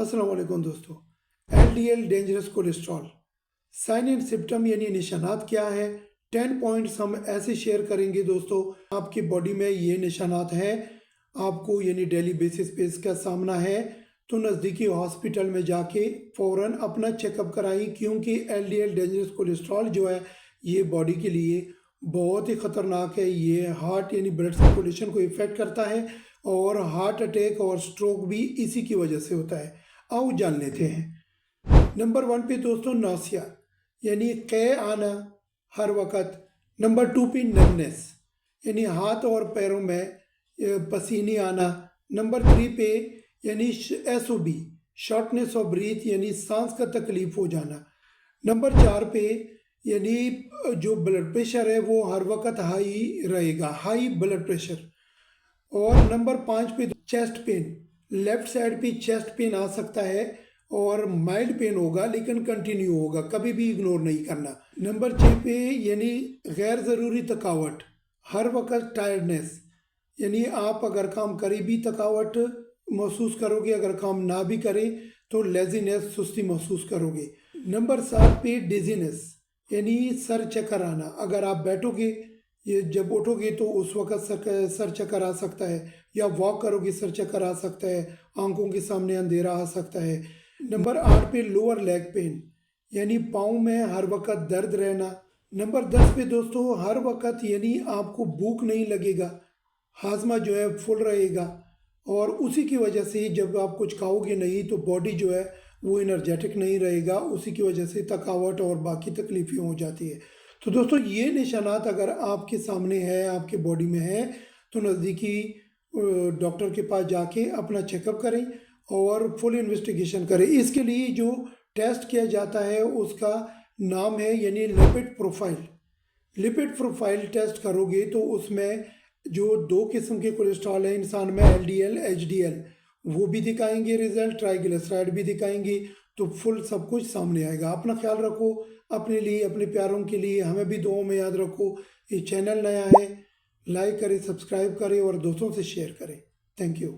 अस्सलाम वालेकुम दोस्तों। LDL dangerous cholesterol sign and symptom यानी निशानात क्या है। 10 पॉइंट्स हम ऐसे शेयर करेंगे दोस्तों, आपकी बॉडी में ये निशानात हैं, आपको यानी डेली बेसिस पे इसका सामना है तो नज़दीकी हॉस्पिटल में जाके फ़ौरन अपना चेकअप कराएं, क्योंकि एलडीएल डेंजरस कोलेस्ट्रॉल जो है ये बॉडी के लिए बहुत ही ख़तरनाक है। ये हार्ट यानी ब्लड सर्कुलेशन को इफ़ेक्ट करता है और हार्ट अटैक और स्ट्रोक भी इसी की वजह से होता है। आओ जान लेते हैं। नंबर 1 पे दोस्तों नासिया यानी कै आना हर वक्त। नंबर 2 पे नमनेस यानी हाथ और पैरों में पसीने आना। नंबर 3 पे यानी एसओबी शॉर्टनेस ऑफ ब्रीथ यानी सांस का तकलीफ हो जाना। नंबर 4 पे यानी जो ब्लड प्रेशर है वो हर वक्त हाई रहेगा, हाई ब्लड प्रेशर। और नंबर 5 पे चेस्ट पेन, लेफ्ट साइड पे चेस्ट पेन आ सकता है और माइल्ड पेन होगा लेकिन कंटिन्यू होगा, कभी भी इग्नोर नहीं करना। नंबर 6 पे यानी गैर ज़रूरी थकावट, हर वक्त टायर्डनेस यानी आप अगर काम करें भी थकावट महसूस करोगे, अगर काम ना भी करें तो लेजीनेस सुस्ती महसूस करोगे। नंबर 7 पे डिजीनेस यानी सर चक्कर आना, अगर आप बैठोगे ये जब उठोगे तो उस वक़्त सर चक्कर आ सकता है, या वॉक करोगे सर चक्कर आ सकता है, आंखों के सामने अंधेरा आ सकता है। नंबर 8 पे लोअर लेग पेन यानी पाँव में हर वक्त दर्द रहना। नंबर 10 पे दोस्तों हर वक्त यानी आपको भूख नहीं लगेगा, हाजमा जो है फुल रहेगा और उसी की वजह से जब आप कुछ खाओगे नहीं तो बॉडी जो है वो एनर्जेटिक नहीं रहेगा, उसी की वजह से थकावट और बाकी तकलीफ़ें हो जाती है। तो दोस्तों ये निशानात अगर आपके सामने है, आपके बॉडी में है, तो नज़दीकी डॉक्टर के पास जाके अपना चेकअप करें और फुल इन्वेस्टिगेशन करें। इसके लिए जो टेस्ट किया जाता है उसका नाम है यानी lipid profile. Lipid profile test करोगे तो उसमें जो 2 किस्म के कोलेस्ट्रॉल है इंसान में, एलडीएल एचडीएल, वो भी दिखाएंगे रिजल्ट, ट्राइग्लिसराइड भी दिखाएंगे, तो फुल सब कुछ सामने आएगा। अपना ख्याल रखो, अपने लिए, अपने प्यारों के लिए, हमें भी दुआओं में याद रखो। ये चैनल नया है, लाइक करें, सब्सक्राइब करें और दोस्तों से शेयर करें। Thank you.